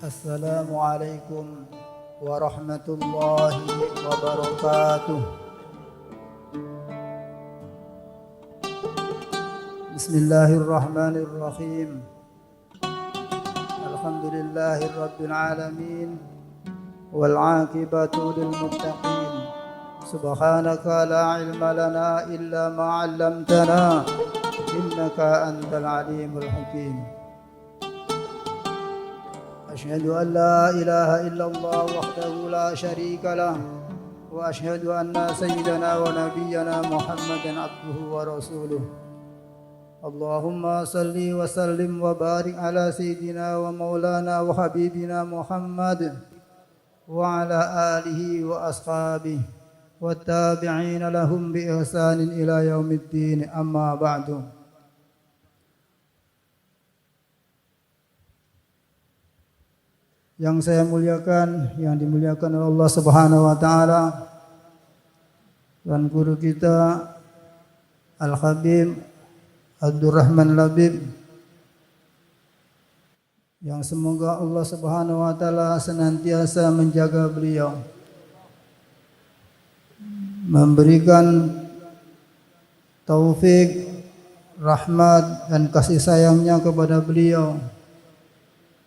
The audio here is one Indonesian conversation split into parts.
Assalamualaikum warahmatullahi wabarakatuh. Bismillahirrahmanirrahim. Alhamdulillahi rabbil alamin wal 'aqibatu lil muttaqin. Subhanaka la ilma lana illa ma 'allamtana innaka antal alimul hakim. أشهد أن لا إله إلا الله وحده لا شريك له وأشهد أن سيدنا ونبينا محمدا عبده ورسوله اللهم صل وسلم وبارك على سيدنا ومولانا وحبيبنا محمد وعلى آله وأصحابه والتابعين لهم بإحسان إلى يوم الدين أما بعد. Yang saya muliakan, yang dimuliakan oleh Allah Subhanahu wa taala, dan guru kita Al-Habib Abdurrahman Labib, yang semoga Allah Subhanahu wa taala senantiasa menjaga beliau, memberikan taufik, rahmat dan kasih sayangnya kepada beliau,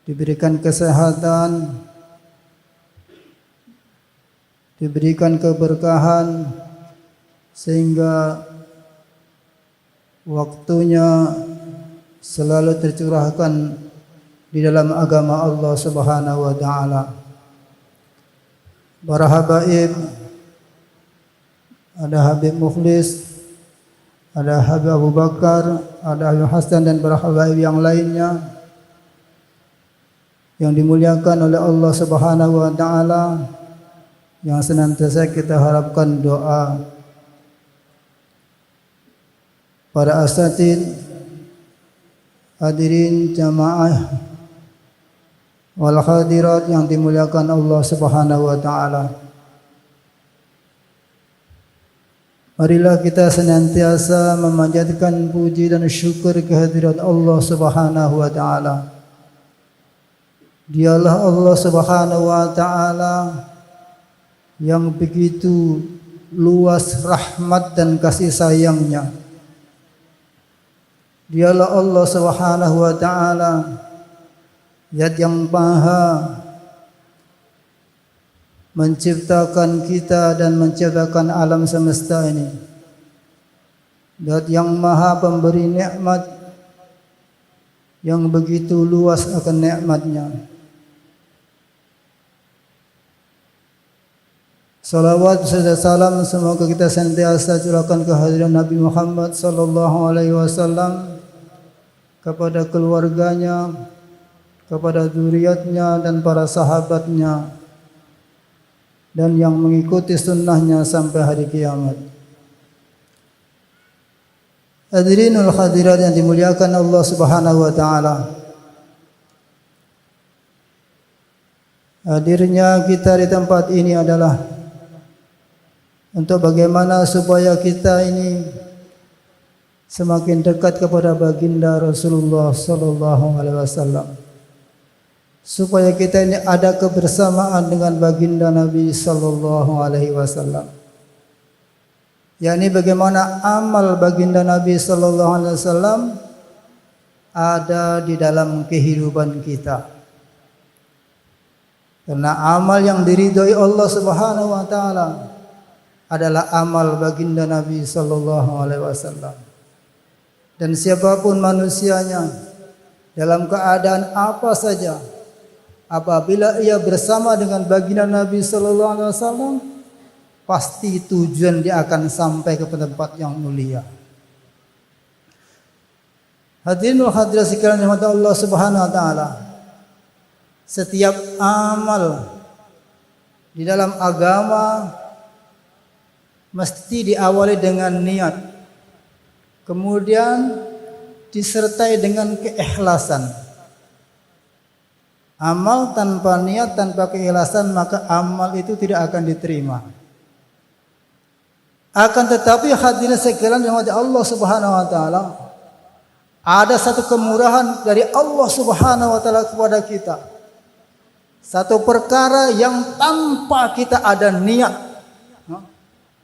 diberikan kesehatan, diberikan keberkahan, sehingga waktunya selalu tercurahkan di dalam agama Allah Subhanahu wa taala. Para habaib, ada Habib Mukhlis, ada Habib Abu Bakar, ada Habib Hasan dan para habaib yang lainnya yang dimuliakan oleh Allah Subhanahu wa taala, yang senantiasa kita harapkan doa. Para asatid, hadirin jamaah wal hadirat yang dimuliakan Allah Subhanahu wa taala. Marilah kita senantiasa memanjatkan puji dan syukur kehadirat Allah Subhanahu wa taala. Dialah Allah Subhanahu wa taala yang begitu luas rahmat dan kasih sayangnya. Dialah Allah Subhanahu wa taala Zat yang Maha menciptakan kita dan menciptakan alam semesta ini. Zat yang Maha pemberi nikmat yang begitu luas akan nikmatnya. Salawat serta salam semoga kita senantiasa curahkan kehadiran Nabi Muhammad sallallahu alaihi wasallam kepada keluarganya, kepada zuriatnya dan para sahabatnya, dan yang mengikuti sunnahnya sampai hari kiamat. Hadirinul hadirat yang dimuliakan Allah Subhanahu wa taala. Hadirnya kita di tempat ini adalah untuk bagaimana supaya kita ini semakin dekat kepada baginda Rasulullah sallallahu alaihi wasallam. Supaya kita ini ada kebersamaan dengan baginda Nabi sallallahu alaihi wasallam. yakni bagaimana amal baginda Nabi sallallahu alaihi wasallam ada di dalam kehidupan kita. Karena amal yang diridhoi Allah Subhanahu wa taala adalah amal baginda Nabi sallallahu alaihi wasallam. Dan siapapun manusianya dalam keadaan apa saja, apabila ia bersama dengan baginda Nabi sallallahu alaihi wasallam, pasti tujuan dia akan sampai ke tempat yang mulia. Hadirin wa hadirat sekalian rahmat Allah Subhanahu wa taala. Setiap amal di dalam agama mesti diawali dengan niat, kemudian disertai dengan keikhlasan. Amal tanpa niat, tanpa keikhlasan, maka amal itu tidak akan diterima. Akan tetapi hadirin sekalian rahmat Allah Subhanahu wa taala, ada satu kemurahan dari Allah Subhanahu wa taala kepada kita. Satu perkara yang tanpa kita ada niat.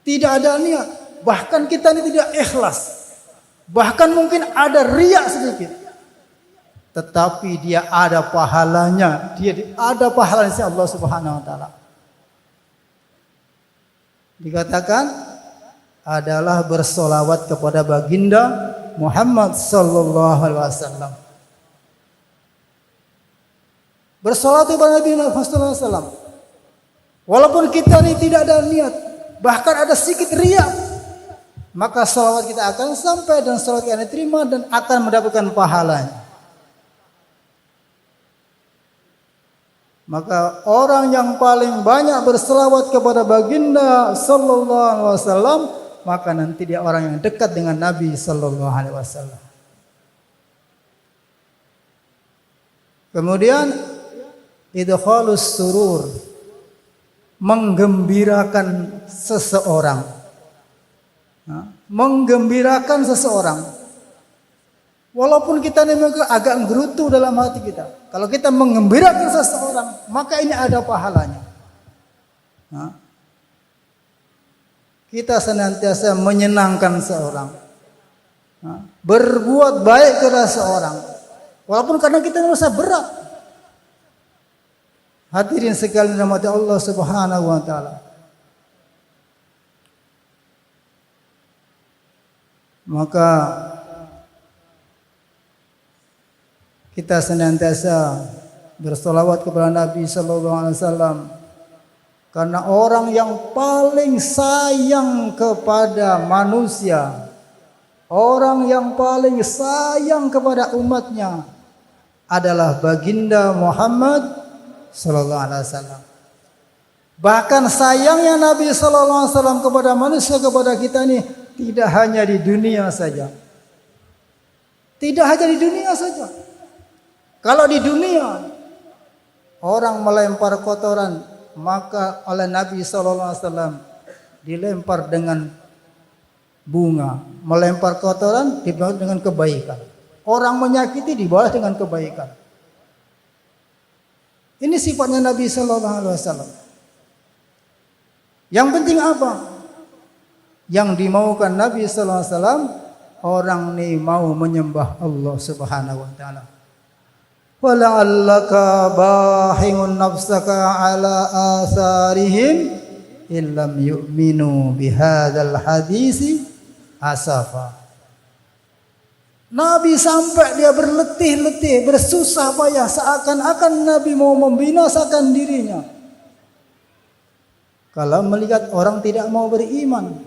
Tidak ada niat. Bahkan kita ini tidak ikhlas. Bahkan mungkin ada riya sedikit. Tetapi dia ada pahalanya. Dia ada pahalanya si Allah Subhanahu wa taala. Dikatakan adalah bersolawat kepada baginda Muhammad sallallahu alaihi wasallam. Bersolawat kepada Nabi Muhammad sallallahu alaihi wasallam. Walaupun kita ini tidak ada niat, bahkan ada sedikit riya, maka salawat kita akan sampai dan salawat kita diterima dan akan mendapatkan pahalanya. Maka orang yang paling banyak berselawat kepada baginda sallallahu alaihi wasallam, maka nanti dia orang yang dekat dengan Nabi sallallahu alaihi wasallam. Kemudian idkhalus surur, menggembirakan seseorang. Menggembirakan seseorang. Walaupun kita ini agak gerutu dalam hati kita. Kalau kita menggembirakan seseorang, maka ini ada pahalanya. Kita senantiasa menyenangkan seorang. Berbuat baik kepada seorang. Walaupun karena kita merasa berat. Hadirin sekalian rahmati Allah Subhanahu wa taala. Maka kita senantiasa bersolawat kepada Nabi sallallahu alaihi wasallam, karena orang yang paling sayang kepada manusia, orang yang paling sayang kepada umatnya adalah baginda Muhammad sallallahu alaihi wasallam. Bahkan sayangnya Nabi sallallahu alaihi wasallam kepada manusia, kepada kita ini tidak hanya di dunia saja. Tidak hanya di dunia saja. Kalau di dunia orang melempar kotoran, maka oleh Nabi SAW dilempar dengan bunga. Melempar kotoran dibalas dengan kebaikan. Orang menyakiti dibalas dengan kebaikan. Ini sifatnya Nabi SAW. Yang penting apa? Yang dimaukan Nabi SAW, orang ini mau menyembah Allah Subhanahu wa taala. Wala'allaka bahimun nafsaka ala atharihim illam yu'minu bihadzal hadisi asafa. Nabi sampai dia berletih-letih, bersusah payah, seakan-akan Nabi mau membinasakan dirinya kalau melihat orang tidak mau beriman.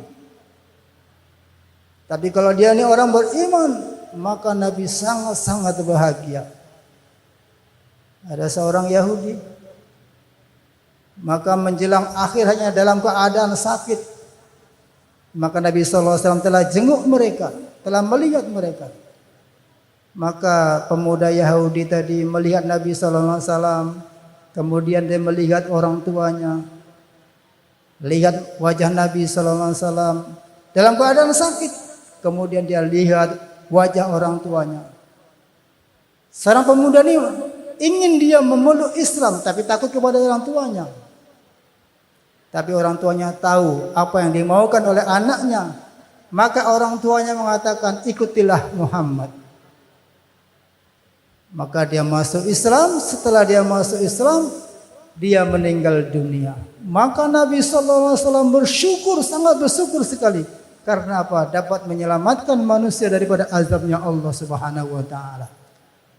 Tapi kalau dia ini orang beriman, maka Nabi sangat-sangat bahagia. Ada seorang Yahudi, maka menjelang akhir hanya dalam keadaan sakit, maka Nabi SAW telah jenguk mereka, telah melihat mereka. Maka pemuda Yahudi tadi melihat Nabi SAW, kemudian dia melihat orang tuanya, lihat wajah Nabi SAW dalam keadaan sakit, kemudian dia lihat wajah orang tuanya. Seorang pemuda ini ingin dia memeluk Islam, tapi takut kepada orang tuanya. Tapi orang tuanya tahu apa yang dimaukan oleh anaknya. Maka orang tuanya mengatakan, ikutilah Muhammad. Maka dia masuk Islam. Setelah dia masuk Islam, dia meninggal dunia. Maka Nabi SAW bersyukur, sangat bersyukur sekali. Karena apa? Dapat menyelamatkan manusia daripada azabnya Allah Subhanahu wa taala.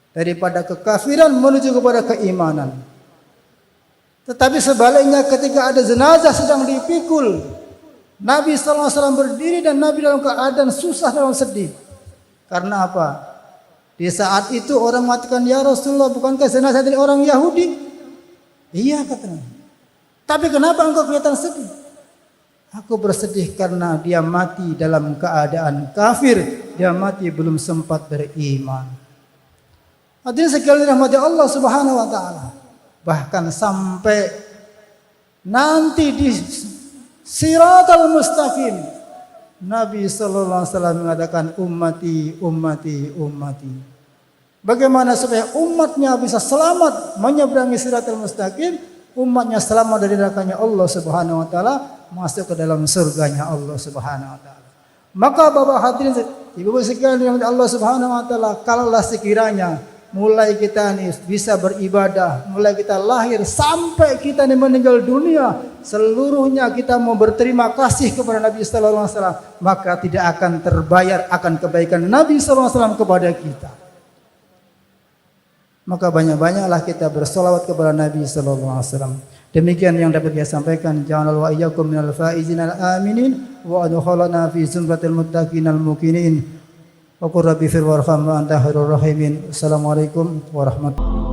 Daripada kekafiran menuju kepada keimanan. Tetapi sebaliknya ketika ada jenazah sedang dipikul, Nabi SAW berdiri dan Nabi dalam keadaan susah, dalam sedih. Karena apa? Di saat itu orang mengatakan, ya Rasulullah, bukankah jenazah dari orang Yahudi? Iya katanya. Tapi kenapa engkau kelihatan sedih? Aku bersedih karena dia mati dalam keadaan kafir. Dia mati belum sempat beriman. Hadirin sekalian rahmati Allah Subhanahu wa taala. Bahkan sampai nanti di Siratal Mustaqim, Nabi sallallahu alaihi wasallam mengatakan ummati ummati ummati. Bagaimana supaya umatnya bisa selamat menyeberangi siratal mustaqim, umatnya selamat dari nerakanya Allah Subhanahu wa taala, masuk ke dalam surganya Allah Subhanahu wa taala. Maka Bapak hadirin Ibu-ibu sekalian Allah Subhanahu wa taala, kalaulah sekiranya mulai kita nih bisa beribadah, mulai kita lahir sampai kita nih meninggal dunia, seluruhnya kita mau berterima kasih kepada Nabi sallallahu alaihi wasallam, maka tidak akan terbayar akan kebaikan Nabi sallallahu alaihi wasallam kepada kita. Maka banyak-banyaklah kita bersolawat kepada Nabi sallallahu alaihi wasallam. Demikian yang dapat saya sampaikan. Ja'alallahu wa iyyakum minal faizin al aminin wa adkhalana fi zumratil muttaqin al muqinin. Wa qur rabbi fir warham wa anta khairur rahimin. Assalamualaikum warahmatullahi wabarakatuh.